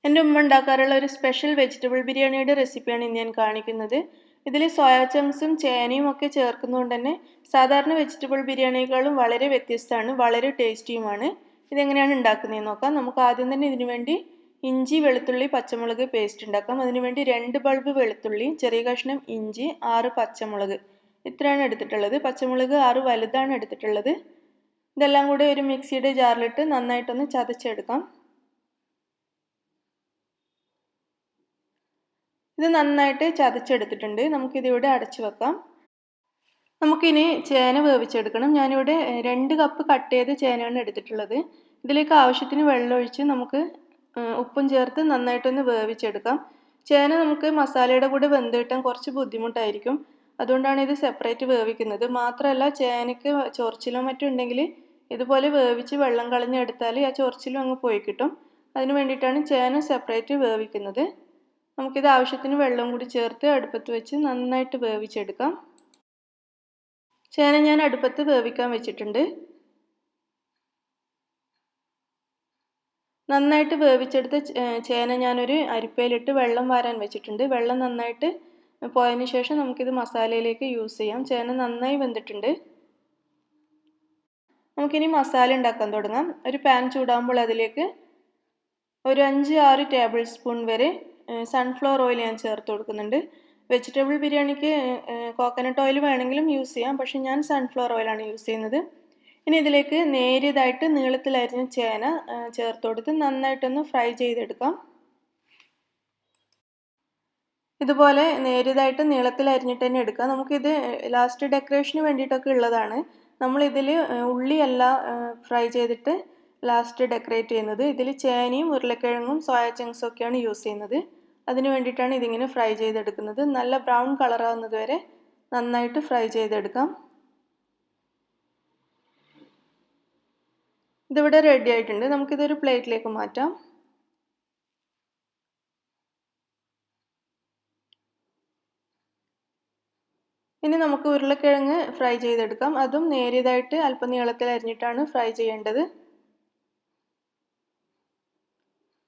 എൻ്റെ ഉമ്മ ഉണ്ടാക്കാറുള്ള ഒരു സ്പെഷ്യൽ വെജിറ്റബിൾ ബിരിയാണിയുടെ റെസിപ്പിയാണ് ഇന്ന് ഞാൻ കാണിക്കുന്നത്. ഇതിൽ സോയാ ചങ്ക്സും ചേനയും ഒക്കെ ചേർക്കുന്നതുകൊണ്ട് തന്നെ സാധാരണ വെജിറ്റബിൾ ബിരിയാണിയേക്കാളും വളരെ വ്യത്യസ്തമാണ്, വളരെ ടേസ്റ്റിയുമാണ്. ഇതെങ്ങനെയാണ് ഉണ്ടാക്കുന്നതെന്ന് നോക്കാം. നമുക്ക് ആദ്യം തന്നെ ഇതിനു വേണ്ടി ഇഞ്ചി, വെളുത്തുള്ളി, പച്ചമുളക് പേസ്റ്റ് ഉണ്ടാക്കാം. അതിനുവേണ്ടി 2 ബൾബ് വെളുത്തുള്ളി, ചെറിയ കഷ്ണം ഇഞ്ചി, 6 പച്ചമുളക് ഇത്രയാണ് എടുത്തിട്ടുള്ളത്. പച്ചമുളക് 6 വലുതാണ് എടുത്തിട്ടുള്ളത്. ഇതെല്ലാം കൂടെ ഒരു മിക്സിയുടെ ജാറിലിട്ട് നന്നായിട്ടൊന്ന് ചതച്ചെടുക്കാം. ഇത് നന്നായിട്ട് ചതച്ചെടുത്തിട്ടുണ്ട്. നമുക്കിതിവിടെ അടച്ചു വെക്കാം. നമുക്കിനി ചേന വേവിച്ചെടുക്കണം. ഞാനിവിടെ 2 കപ്പ് കട്ട് ചെയ്ത ചേനയാണ് എടുത്തിട്ടുള്ളത്. ഇതിലേക്ക് ആവശ്യത്തിന് വെള്ളം ഒഴിച്ച് നമുക്ക് ഉപ്പും ചേർത്ത് നന്നായിട്ടൊന്ന് വേവിച്ചെടുക്കാം. ചേന നമുക്ക് മസാലയുടെ കൂടെ വെന്ത് കിട്ടാൻ കുറച്ച് ബുദ്ധിമുട്ടായിരിക്കും. അതുകൊണ്ടാണ് ഇത് സെപ്പറേറ്റ് വേവിക്കുന്നത്. മാത്രമല്ല ചേനയ്ക്ക് ചൊറിച്ചിലോ മറ്റോ ഉണ്ടെങ്കിൽ ഇതുപോലെ വേവിച്ച് വെള്ളം കളഞ്ഞെടുത്താൽ ആ ചൊറിച്ചിലും അങ്ങ് പോയി കിട്ടും. അതിന് വേണ്ടിയിട്ടാണ് ചേന സെപ്പറേറ്റ് വേവിക്കുന്നത്. നമുക്കിത് ആവശ്യത്തിന് വെള്ളം കൂടി ചേർത്ത് അടുപ്പത്ത് വെച്ച് നന്നായിട്ട് വേവിച്ചെടുക്കാം. ചേന ഞാൻ അടുപ്പത്ത് വേവിക്കാൻ വെച്ചിട്ടുണ്ട്. നന്നായിട്ട് വേവിച്ചെടുത്ത ചേന ഞാനൊരു അരിപ്പയിലിട്ട് വെള്ളം വാരാൻ വെച്ചിട്ടുണ്ട്. വെള്ളം നന്നായിട്ട് പോയതിന് ശേഷം നമുക്കിത് മസാലയിലേക്ക് യൂസ് ചെയ്യാം. ചേന നന്നായി വെന്തിട്ടുണ്ട്. നമുക്കിനി മസാല ഉണ്ടാക്കാൻ തുടങ്ങാം. ഒരു പാൻ ചൂടാകുമ്പോൾ അതിലേക്ക് ഒരു 5-6 ടേബിൾ സ്പൂൺ വരെ സൺഫ്ലവർ ഓയിൽ ഞാൻ ചേർത്ത് കൊടുക്കുന്നുണ്ട്. വെജിറ്റബിൾ ബിരിയാണിക്ക് കോക്കനട്ട് ഓയിൽ വേണമെങ്കിലും യൂസ് ചെയ്യാം, പക്ഷേ ഞാൻ സൺഫ്ലവർ ഓയിലാണ് യൂസ് ചെയ്യുന്നത്. ഇനി ഇതിലേക്ക് നേരിയതായിട്ട് നീളത്തിൽ അരിഞ്ഞ ചേന ചേർത്ത് കൊടുത്ത് നന്നായിട്ടൊന്ന് ഫ്രൈ ചെയ്തെടുക്കാം. ഇതുപോലെ നേരിയതായിട്ട് നീളത്തിൽ അരിഞ്ഞിട്ട് തന്നെ എടുക്കാം. നമുക്കിത് ലാസ്റ്റ് ഡെക്കറേഷന് വേണ്ടിയിട്ടൊക്കെ ഉള്ളതാണ്. നമ്മളിതിൽ ഉള്ളിയല്ല ഫ്രൈ ചെയ്തിട്ട് ലാസ്റ്റ് ഡെക്കറേറ്റ് ചെയ്യുന്നത്. ഇതിൽ ചേനയും ഉരുളക്കിഴങ്ങും സോയ ചങ്ക്സും ഒക്കെയാണ് യൂസ് ചെയ്യുന്നത്. അതിന് വേണ്ടിയിട്ടാണ് ഇതിങ്ങനെ ഫ്രൈ ചെയ്തെടുക്കുന്നത്. നല്ല ബ്രൗൺ കളറാവുന്നത് വരെ നന്നായിട്ട് ഫ്രൈ ചെയ്തെടുക്കാം. ഇതിവിടെ റെഡി ആയിട്ടുണ്ട്. നമുക്കിതൊരു പ്ലേറ്റിലേക്ക് മാറ്റാം. ഇനി നമുക്ക് ഉരുളക്കിഴങ്ങ് ഫ്രൈ ചെയ്തെടുക്കാം. അതും നേരിയതായിട്ട് അല്പം നീളത്തിൽ അരിഞ്ഞിട്ടാണ് ഫ്രൈ ചെയ്യേണ്ടത്.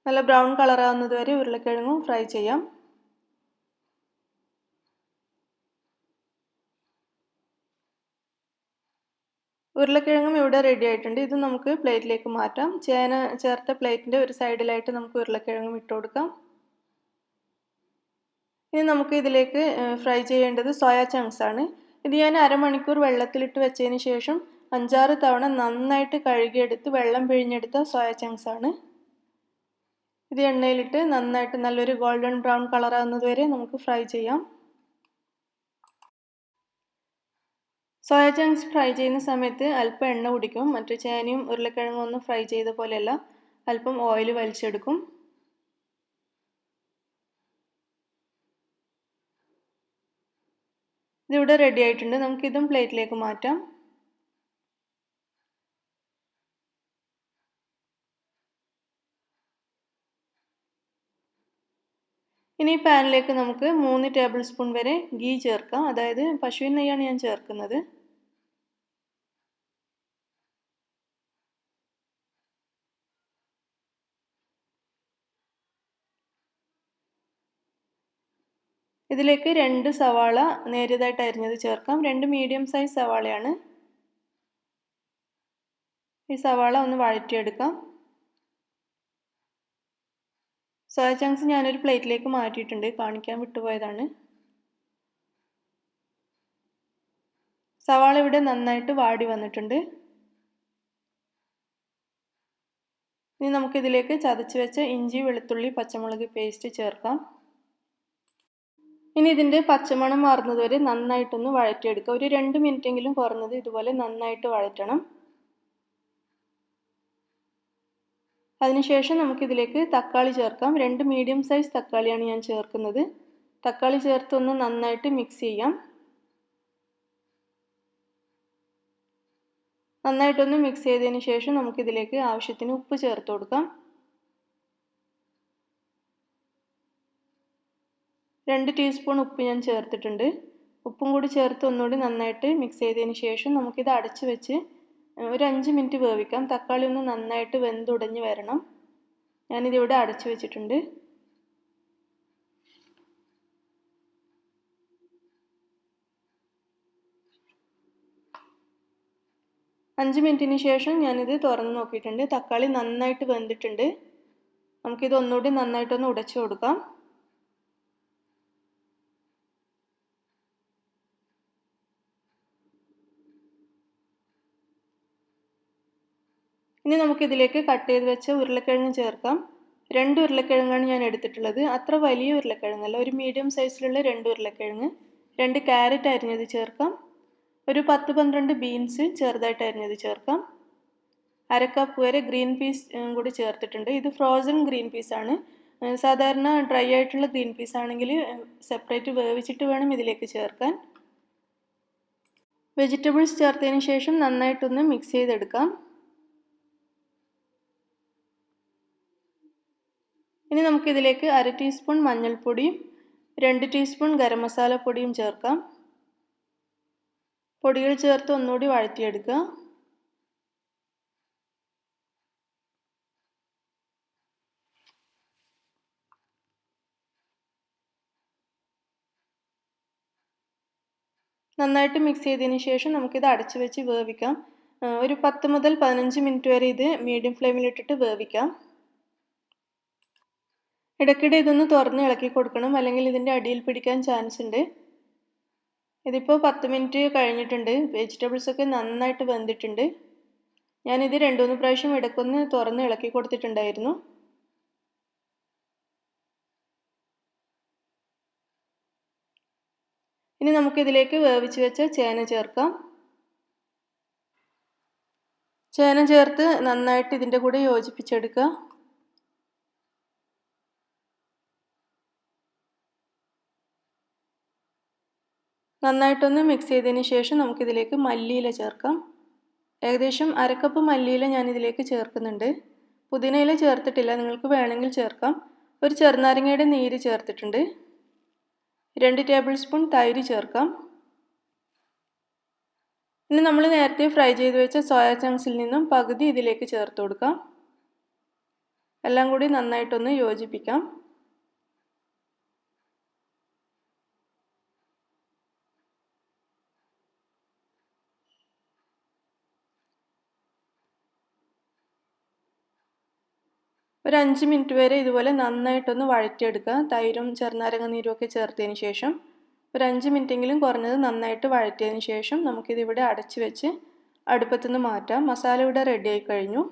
നല്ല ബ്രൗൺ കളറാവുന്നത് വരെ ഉരുളക്കിഴങ്ങും ഫ്രൈ ചെയ്യാം. ഉരുളക്കിഴങ്ങും ഇവിടെ റെഡി ആയിട്ടുണ്ട്. ഇത് നമുക്ക് പ്ലേറ്റിലേക്ക് മാറ്റാം. ചേന ചേർത്ത പ്ലേറ്റിൻ്റെ ഒരു സൈഡിലായിട്ട് നമുക്ക് ഉരുളക്കിഴങ്ങും ഇട്ട് കൊടുക്കാം. ഇനി നമുക്ക് ഇതിലേക്ക് ഫ്രൈ ചെയ്യേണ്ടത് സോയ ചങ്ക്സ് ആണ്. ഇത് ഞാൻ അരമണിക്കൂർ വെള്ളത്തിലിട്ട് വെച്ചതിന് ശേഷം 5-6 തവണ നന്നായിട്ട് കഴുകിയെടുത്ത് വെള്ളം പിഴിഞ്ഞെടുത്ത സോയ ചങ്ക്സ് ആണ്. ഇത് എണ്ണയിലിട്ട് നന്നായിട്ട് നല്ലൊരു ഗോൾഡൻ ബ്രൗൺ കളറാകുന്നത് വരെ നമുക്ക് ഫ്രൈ ചെയ്യാം. സോയ ചങ്ക്സ് ഫ്രൈ ചെയ്യുന്ന സമയത്ത് അല്പം എണ്ണ കുടിക്കും. മറ്റു ചേനയും ഉരുളക്കിഴങ്ങും ഒന്നും ഫ്രൈ ചെയ്ത പോലെയല്ല, അല്പം ഓയിൽ വലിച്ചെടുക്കും. ഇതിവിടെ റെഡി ആയിട്ടുണ്ട്. നമുക്കിതും പ്ലേറ്റിലേക്ക് മാറ്റാം. ഇനി പാനിലേക്ക് നമുക്ക് 3 ടേബിൾ സ്പൂൺ വരെ ഗീ ചേർക്കാം. അതായത് പശുവിൻ നെയ്യാണ് ഞാൻ ചേർക്കുന്നത്. ഇതിലേക്ക് 2 സവാള നേരിയതായിട്ട് അരിഞ്ഞത് ചേർക്കാം. 2 മീഡിയം സൈസ് സവാളയാണ്. ഈ സവാള ഒന്ന് വഴറ്റിയെടുക്കാം. സോയ ചങ്ക്സ് ഞാനൊരു പ്ലേറ്റിലേക്ക് മാറ്റിയിട്ടുണ്ട്, കാണിക്കാൻ വിട്ടുപോയതാണ്. സവാള ഇവിടെ നന്നായിട്ട് വാടി വന്നിട്ടുണ്ട്. ഇനി നമുക്കിതിലേക്ക് ചതച്ച് വെച്ച ഇഞ്ചി, വെളുത്തുള്ളി, പച്ചമുളക് പേസ്റ്റ് ചേർക്കാം. ഇനി ഇതിൻ്റെ പച്ചമണം മാറുന്നത് വരെ നന്നായിട്ടൊന്ന് വഴറ്റിയെടുക്കുക. ഒരു 2 മിനിറ്റെങ്കിലും കുറഞ്ഞത് ഇതുപോലെ നന്നായിട്ട് വഴറ്റണം. അതിനുശേഷം നമുക്കിതിലേക്ക് തക്കാളി ചേർക്കാം. 2 മീഡിയം സൈസ് തക്കാളിയാണ് ഞാൻ ചേർക്കുന്നത്. തക്കാളി ചേർത്തൊന്ന് നന്നായിട്ട് മിക്സ് ചെയ്യാം. നന്നായിട്ടൊന്ന് മിക്സ് ചെയ്തതിന് ശേഷം നമുക്കിതിലേക്ക് ആവശ്യത്തിന് ഉപ്പ് ചേർത്ത് കൊടുക്കാം. 2 ടീസ്പൂൺ ഉപ്പ് ഞാൻ ചേർത്തിട്ടുണ്ട്. ഉപ്പും കൂടി ചേർത്ത് ഒന്നുകൂടി നന്നായിട്ട് മിക്സ് ചെയ്തതിന് ശേഷം നമുക്കിത് അടച്ച് വെച്ച് ഒരു 5 മിനിറ്റ് വേവിക്കാം. തക്കാളി ഒന്ന് നന്നായിട്ട് വെന്തുടഞ്ഞ് വരണം. ഞാനിതിവിടെ അടച്ചു വെച്ചിട്ടുണ്ട്. അഞ്ച് മിനിറ്റിന് ശേഷം ഞാനിത് തുറന്ന് നോക്കിയിട്ടുണ്ട്. തക്കാളി നന്നായിട്ട് വെന്തിട്ടുണ്ട്. നമുക്കിത് ഒന്നുകൂടി നന്നായിട്ടൊന്ന് ഉടച്ചു കൊടുക്കാം. ഇനി നമുക്കിതിലേക്ക് കട്ട് ചെയ്ത് വെച്ച ഉരുളക്കിഴങ്ങ് ചേർക്കാം. 2 ഉരുളക്കിഴങ്ങാണ് ഞാൻ എടുത്തിട്ടുള്ളത്. അത്ര വലിയ ഉരുളക്കിഴങ്ങല്ല, ഒരു മീഡിയം സൈസിലുള്ള 2 ഉരുളക്കിഴങ്ങ്. 2 ക്യാരറ്റ് അരിഞ്ഞത് ചേർക്കാം. ഒരു 10-12 ബീൻസ് ചെറുതായിട്ട് അരിഞ്ഞത് ചേർക്കാം. 1/2 കപ്പ് വരെ ഗ്രീൻ പീസ് കൂടി ചേർത്തിട്ടുണ്ട്. ഇത് ഫ്രോസൺ ഗ്രീൻ പീസ് ആണ്. സാധാരണ ഡ്രൈ ആയിട്ടുള്ള ഗ്രീൻ പീസ് ആണെങ്കിൽ സെപ്പറേറ്റ് വേവിച്ചിട്ട് വേണം ഇതിലേക്ക് ചേർക്കാൻ. വെജിറ്റബിൾസ് ചേർത്തതിന് ശേഷം നന്നായിട്ടൊന്ന് മിക്സ് ചെയ്തെടുക്കാം. ഇനി നമുക്കിതിലേക്ക് 1/2 ടീസ്പൂൺ മഞ്ഞൾപ്പൊടിയും 2 ടീസ്പൂൺ ഗരം മസാല പൊടിയും ചേർക്കാം. പൊടികൾ ചേർത്ത് ഒന്നുകൂടി വഴറ്റിയെടുക്കുക. നന്നായിട്ട് മിക്സ് ചെയ്തതിന് ശേഷം നമുക്കിത് അടച്ചു വെച്ച് വേവിക്കാം. ഒരു 10 മുതൽ 15 മിനിറ്റ് വരെ ഇത് മീഡിയം ഫ്ലെയിമിലിട്ടിട്ട് വേവിക്കാം. ഇടയ്ക്കിടെ ഇതൊന്ന് തുറന്ന് ഇളക്കി കൊടുക്കണം, അല്ലെങ്കിൽ ഇതിൻ്റെ അടിയിൽ പിടിക്കാൻ ചാൻസ് ഉണ്ട്. ഇതിപ്പോൾ 10 മിനിറ്റ് കഴിഞ്ഞിട്ടുണ്ട്. വെജിറ്റബിൾസൊക്കെ നന്നായിട്ട് വെന്തിട്ടുണ്ട്. ഞാനിത് 2-3 പ്രാവശ്യം ഇടയ്ക്കൊന്ന് തുറന്ന് ഇളക്കി കൊടുത്തിട്ടുണ്ടായിരുന്നു. ഇനി നമുക്കിതിലേക്ക് വേവിച്ച് വെച്ച ചേന ചേർക്കാം. ചേന ചേർത്ത് നന്നായിട്ട് ഇതിൻ്റെ കൂടെ യോജിപ്പിച്ചെടുക്കുക. നന്നായിട്ടൊന്ന് മിക്സ് ചെയ്തതിന് ശേഷം നമുക്കിതിലേക്ക് മല്ലിയില ചേർക്കാം. ഏകദേശം 1/2 കപ്പ് മല്ലിയില ഞാൻ ഇതിലേക്ക് ചേർക്കുന്നുണ്ട്. പുതിനയില ചേർത്തിട്ടില്ല, നിങ്ങൾക്ക് വേണമെങ്കിൽ ചേർക്കാം. ഒരു ചെറുനാരങ്ങയുടെ നീര് ചേർത്തിട്ടുണ്ട്. 2 ടേബിൾ സ്പൂൺ തൈര് ചേർക്കാം. ഇനി നമ്മൾ നേരത്തെ ഫ്രൈ ചെയ്ത് വെച്ച സോയ ചങ്ക്സിൽ നിന്നും പകുതി ഇതിലേക്ക് ചേർത്ത് കൊടുക്കാം. എല്ലാം കൂടി നന്നായിട്ടൊന്ന് യോജിപ്പിക്കാം. ഒരു 5 മിനിറ്റ് വരെ ഇതുപോലെ നന്നായിട്ടൊന്ന് വഴറ്റിയെടുക്കുക. തൈരും ചെറുനാരങ്ങ നീരും ഒക്കെ ചേർത്തതിന് ശേഷം ഒരു 5 മിനിറ്റെങ്കിലും കുറഞ്ഞത് നന്നായിട്ട് വഴറ്റിയതിന് ശേഷം നമുക്കിതിവിടെ അടച്ചു വെച്ച് അടുപ്പത്തുനിന്ന് മാറ്റാം. മസാല ഇവിടെ റെഡി ആയി കഴിഞ്ഞു.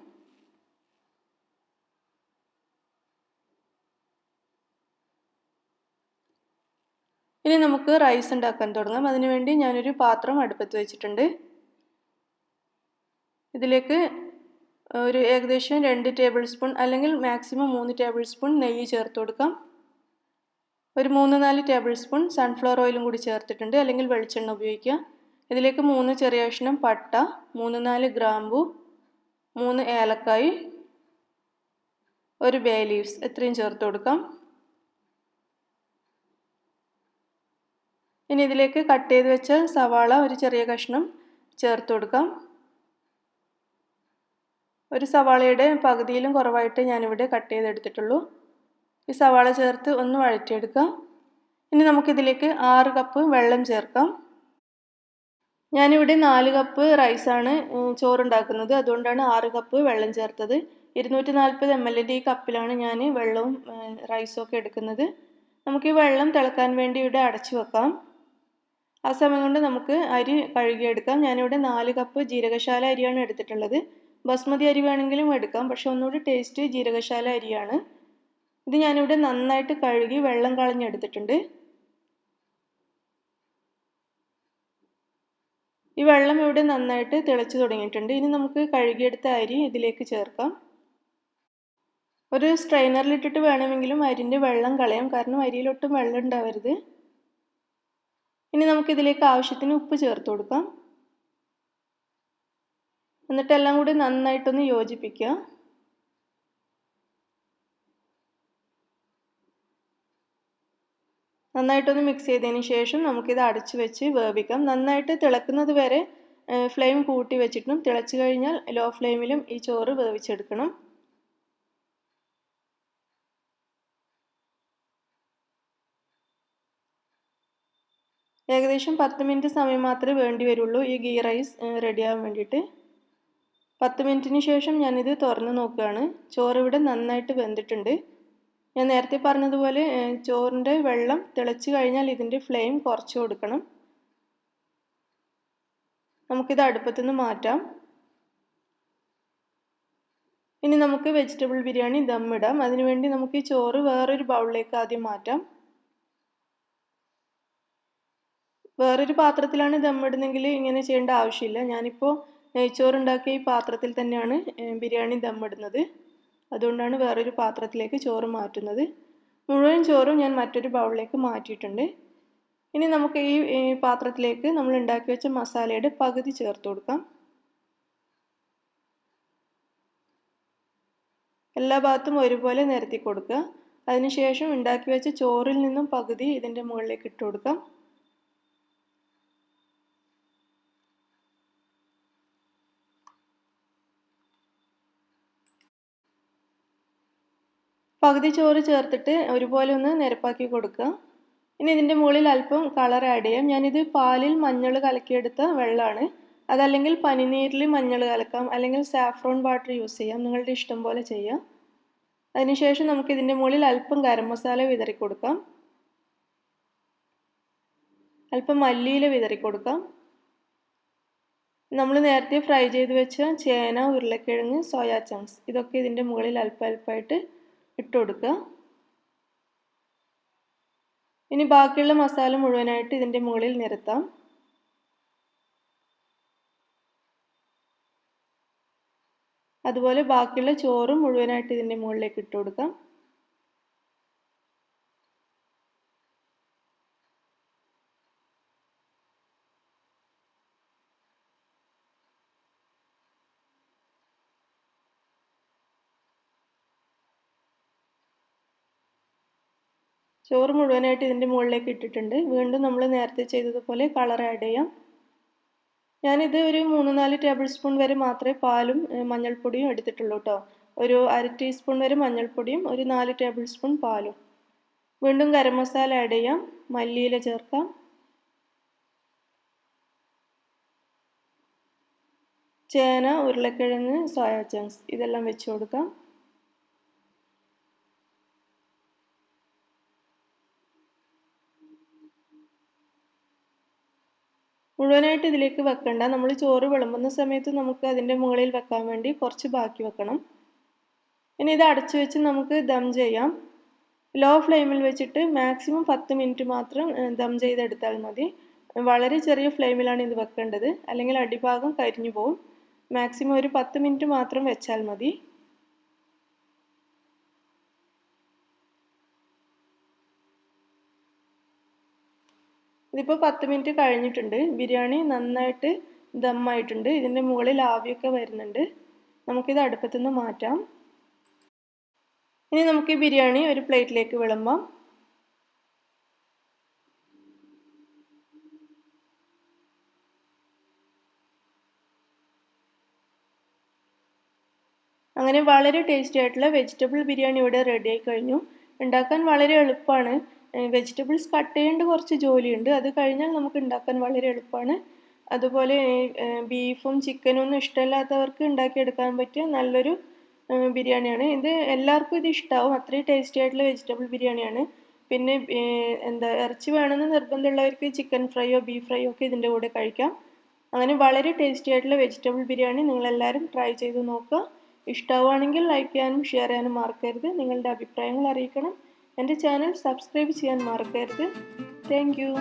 ഇനി നമുക്ക് റൈസ് ഉണ്ടാക്കാൻ തുടങ്ങാം. അതിനുവേണ്ടി ഞാനൊരു പാത്രം അടുപ്പത്ത് വെച്ചിട്ടുണ്ട്. ഇതിലേക്ക് ഒരു ഏകദേശം 2 ടേബിൾ സ്പൂൺ അല്ലെങ്കിൽ മാക്സിമം 3 ടേബിൾ സ്പൂൺ നെയ്യ് ചേർത്ത് കൊടുക്കാം. ഒരു 3-4 ടേബിൾ സ്പൂൺ സൺഫ്ലവർ ഓയിലും കൂടി ചേർത്തിട്ടുണ്ട്, അല്ലെങ്കിൽ വെളിച്ചെണ്ണ ഉപയോഗിക്കുക. ഇതിലേക്ക് 3 ചെറിയ കഷ്ണം പട്ട, 3-4 ഗ്രാമ്പു, 3 ഏലക്കായ്, ഒരു ബേ ലീവ്സ് ഇത്രയും ചേർത്ത് കൊടുക്കാം. ഇനി ഇതിലേക്ക് കട്ട് ചെയ്ത് വെച്ച സവാള ഒരു ചെറിയ കഷ്ണം ചേർത്ത് കൊടുക്കാം. ഒരു സവാളയുടെ പകുതിയിലും കുറവായിട്ട് ഞാനിവിടെ കട്ട് ചെയ്തെടുത്തിട്ടുള്ളൂ. ഈ സവാള ചേർത്ത് ഒന്ന് വഴറ്റിയെടുക്കാം. ഇനി നമുക്കിതിലേക്ക് 6 കപ്പ് വെള്ളം ചേർക്കാം. ഞാനിവിടെ 4 കപ്പ് റൈസാണ് ചോറുണ്ടാക്കുന്നത്, അതുകൊണ്ടാണ് 6 കപ്പ് വെള്ളം ചേർത്തത്. 240 ml ഈ കപ്പിലാണ് ഞാൻ വെള്ളവും റൈസും ഒക്കെ എടുക്കുന്നത്. നമുക്ക് ഈ വെള്ളം തിളക്കാൻ വേണ്ടി ഇവിടെ അടച്ചു വെക്കാം. ആ സമയം കൊണ്ട് നമുക്ക് അരി കഴുകിയെടുക്കാം. ഞാനിവിടെ 4 കപ്പ് ജീരകശാല അരിയാണ് എടുത്തിട്ടുള്ളത്. ബസ്മതി അരി വേണമെങ്കിലും എടുക്കാം, പക്ഷെ ഒന്നുകൂടി ടേസ്റ്റ് ജീരകശാല അരിയാണ്. ഇത് ഞാനിവിടെ നന്നായിട്ട് കഴുകി വെള്ളം കളഞ്ഞെടുത്തിട്ടുണ്ട്. ഈ വെള്ളം ഇവിടെ നന്നായിട്ട് തിളച്ചു തുടങ്ങിയിട്ടുണ്ട്. ഇനി നമുക്ക് കഴുകിയെടുത്ത അരി ഇതിലേക്ക് ചേർക്കാം. ഒരു സ്ട്രെയിനറിലിട്ടിട്ട് വേണമെങ്കിലും അരിൻ്റെ വെള്ളം കളയാം, കാരണം അരിയിലൊട്ടും വെള്ളം ഉണ്ടാവരുത്. ഇനി നമുക്കിതിലേക്ക് ആവശ്യത്തിന് ഉപ്പ് ചേർത്ത് കൊടുക്കാം. എന്നിട്ട് എല്ലാം കൂടി നന്നായിട്ടൊന്ന് യോജിപ്പിക്കുക. നന്നായിട്ടൊന്ന് മിക്സ് ചെയ്തതിന് ശേഷം നമുക്കിത് അടച്ചു വെച്ച് വേവിക്കാം. നന്നായിട്ട് തിളക്കുന്നത് വരെ ഫ്ലെയിം കൂട്ടി വെച്ചിട്ടും തിളച്ചു കഴിഞ്ഞാൽ ലോ ഫ്ലെയിമിലും ഈ ചോറ് വേവിച്ചെടുക്കണം. ഏകദേശം 10 മിനിറ്റ് സമയം മാത്രമേ വേണ്ടി വരുള്ളൂ ഈ ഗീ റൈസ് റെഡിയാകാൻ വേണ്ടിയിട്ട്. 10 മിനിറ്റിന് ശേഷം ഞാനിത് തുറന്ന് നോക്കുകയാണ്. ചോറ് ഇവിടെ നന്നായിട്ട് വെന്തിട്ടുണ്ട്. ഞാൻ നേരത്തെ പറഞ്ഞതുപോലെ ചോറിൻ്റെ വെള്ളം തിളച്ച് കഴിഞ്ഞാൽ ഇതിൻ്റെ ഫ്ലെയിം കുറച്ച് കൊടുക്കണം. നമുക്കിത് അടുപ്പത്തുനിന്ന് മാറ്റാം. ഇനി നമുക്ക് വെജിറ്റബിൾ ബിരിയാണി ദം ഇടാം. അതിനുവേണ്ടി നമുക്ക് ഈ ചോറ് വേറൊരു ബൗളിലേക്ക് ആദ്യം മാറ്റാം. വേറൊരു പാത്രത്തിലാണ് ദം ഇടുന്നെങ്കിൽ ഇങ്ങനെ ചെയ്യേണ്ട ആവശ്യമില്ല. ഞാനിപ്പോൾ നെയ്ച്ചോറുണ്ടാക്കിയ ഈ പാത്രത്തിൽ തന്നെയാണ് ബിരിയാണി ദം ഇടുന്നത്. അതുകൊണ്ടാണ് വേറൊരു പാത്രത്തിലേക്ക് ചോറ് മാറ്റുന്നത്. മുഴുവൻ ചോറും ഞാൻ മറ്റൊരു ബൗളിലേക്ക് മാറ്റിയിട്ടുണ്ട്. ഇനി നമുക്ക് ഈ പാത്രത്തിലേക്ക് നമ്മൾ ഉണ്ടാക്കി വെച്ച മസാലയുടെ പകുതി ചേർത്ത് കൊടുക്കാം. എല്ലാ ഭാഗത്തും ഒരുപോലെ നിരത്തി കൊടുക്കുക. അതിനുശേഷം ഉണ്ടാക്കി വെച്ച ചോറിൽ നിന്നും പകുതി ഇതിൻ്റെ മുകളിലേക്ക് ഇട്ട് കൊടുക്കാം. പകുതി ചോറ് ചേർത്തിട്ട് ഒരുപോലെ ഒന്ന് നിരപ്പാക്കി കൊടുക്കുക. ഇനി ഇതിൻ്റെ മുകളിൽ അല്പം കളർ ആഡ് ചെയ്യാം. ഞാനിത് പാലിൽ മഞ്ഞൾ കലക്കിയെടുത്ത വെള്ളമാണ്. അതല്ലെങ്കിൽ പനിനീരിൽ മഞ്ഞൾ കലക്കാം, അല്ലെങ്കിൽ സാഫ്രോൺ വാട്ടർ യൂസ് ചെയ്യാം. നിങ്ങളുടെ ഇഷ്ടം പോലെ ചെയ്യാം. അതിനുശേഷം നമുക്ക് ഇതിൻ്റെ മുകളിൽ അല്പം ഗരം മസാല വിതറി കൊടുക്കാം. അല്പം മല്ലിയില വിതറി കൊടുക്കാം. നമ്മൾ നേരത്തെ ഫ്രൈ ചെയ്ത് വെച്ച ചേന, ഉരുളക്കിഴങ്ങ്, സോയ ചങ്ക്സ് ഇതൊക്കെ ഇതിൻ്റെ മുകളിൽ അല്പമായിട്ട് ഇട്ട് കൊടുക്കുക. ഇനി ബാക്കിയുള്ള മസാല മുഴുവനായിട്ട് ഇതിൻ്റെ മുകളിൽ നിരത്താം. അതുപോലെ ബാക്കിയുള്ള ചോറും മുഴുവനായിട്ട് ഇതിൻ്റെ മുകളിലേക്ക് ഇട്ട് കൊടുക്കാം. ചോറ് മുഴുവനായിട്ട് ഇതിൻ്റെ മുകളിലേക്ക് ഇട്ടിട്ടുണ്ട്. വീണ്ടും നമ്മൾ നേരത്തെ ചെയ്തതുപോലെ കളർ ആഡ് ചെയ്യാം. ഞാനിത് ഒരു 3-4 ടേബിൾ സ്പൂൺ വരെ മാത്രമേ പാലും മഞ്ഞൾപ്പൊടിയും എടുത്തിട്ടുള്ളൂ കേട്ടോ. ഒരു 1/2 ടീസ്പൂൺ വരെ മഞ്ഞൾപ്പൊടിയും ഒരു 4 ടേബിൾ സ്പൂൺ പാലും. വീണ്ടും ഗരം മസാല ആഡ് ചെയ്യാം. മല്ലിയില ചേർക്കാം. ചേന, ഉരുളക്കിഴങ്ങ്, സോയ ചങ്ക്സ് ഇതെല്ലാം വെച്ച് കൊടുക്കാം. മുഴുവനായിട്ട് ഇതിലേക്ക് വെക്കണ്ട. നമ്മൾ ചോറ് വിളമ്പുന്ന സമയത്ത് നമുക്ക് അതിൻ്റെ മുകളിൽ വെക്കാൻ വേണ്ടി കുറച്ച് ബാക്കി വെക്കണം. ഇനി ഇത് അടച്ചു വെച്ച് നമുക്ക് ദം ചെയ്യാം. ലോ ഫ്ലെയിമിൽ വെച്ചിട്ട് മാക്സിമം 10 മിനിറ്റ് മാത്രം ദം ചെയ്തെടുത്താൽ മതി. വളരെ ചെറിയ ഫ്ലെയിമിലാണ് ഇത് വെക്കേണ്ടത്, അല്ലെങ്കിൽ അടിഭാഗം കരിഞ്ഞു പോകും. മാക്സിമം ഒരു 10 മിനിറ്റ് മാത്രം വെച്ചാൽ മതി. ഇതിപ്പോൾ 10 മിനിറ്റ് കഴിഞ്ഞിട്ടുണ്ട്. ബിരിയാണി നന്നായിട്ട് ദമ്മായിട്ടുണ്ട്. ഇതിൻ്റെ മുകളിൽ ആവിയൊക്കെ വരുന്നുണ്ട്. നമുക്കിത് അടുപ്പത്തുനിന്ന് മാറ്റാം. ഇനി നമുക്ക് ഈ ബിരിയാണി ഒരു പ്ലേറ്റിലേക്ക് വിളമ്പാം. അങ്ങനെ വളരെ ടേസ്റ്റി ആയിട്ടുള്ള വെജിറ്റബിൾ ബിരിയാണി ഇവിടെ റെഡി ആയി കഴിഞ്ഞു. ഉണ്ടാക്കാൻ വളരെ എളുപ്പമാണ്. വെജിറ്റബിൾസ് കട്ട് ചെയ്യേണ്ട കുറച്ച് ജോലിയുണ്ട്. അത് കഴിഞ്ഞാൽ നമുക്ക് ഉണ്ടാക്കാൻ വളരെ എളുപ്പമാണ്. അതുപോലെ ബീഫും ചിക്കനും ഒന്നും ഇഷ്ടമില്ലാത്തവർക്ക് ഉണ്ടാക്കിയെടുക്കാൻ പറ്റിയ നല്ലൊരു ബിരിയാണിയാണ് ഇത്. എല്ലാവർക്കും ഇത് ഇഷ്ടമാവും. അത്രയും ടേസ്റ്റി ആയിട്ടുള്ള വെജിറ്റബിൾ ബിരിയാണിയാണ്. പിന്നെ ഇറച്ചി വേണമെന്ന് നിർബന്ധമുള്ളവർക്ക് ചിക്കൻ ഫ്രൈയോ ബീഫ് ഫ്രൈയോ ഒക്കെ ഇതിൻ്റെ കൂടെ കഴിക്കാം. അങ്ങനെ വളരെ ടേസ്റ്റി ആയിട്ടുള്ള വെജിറ്റബിൾ ബിരിയാണി നിങ്ങളെല്ലാവരും ട്രൈ ചെയ്ത് നോക്കുക. ഇഷ്ടമാവുകയാണെങ്കിൽ ലൈക്ക് ചെയ്യാനും ഷെയർ ചെയ്യാനും മറക്കരുത്. നിങ്ങളുടെ അഭിപ്രായങ്ങൾ അറിയിക്കണം. എൻ്റെ ചാനൽ സബ്സ്ക്രൈബ് ചെയ്യാൻ മറക്കരുത്. Thank you.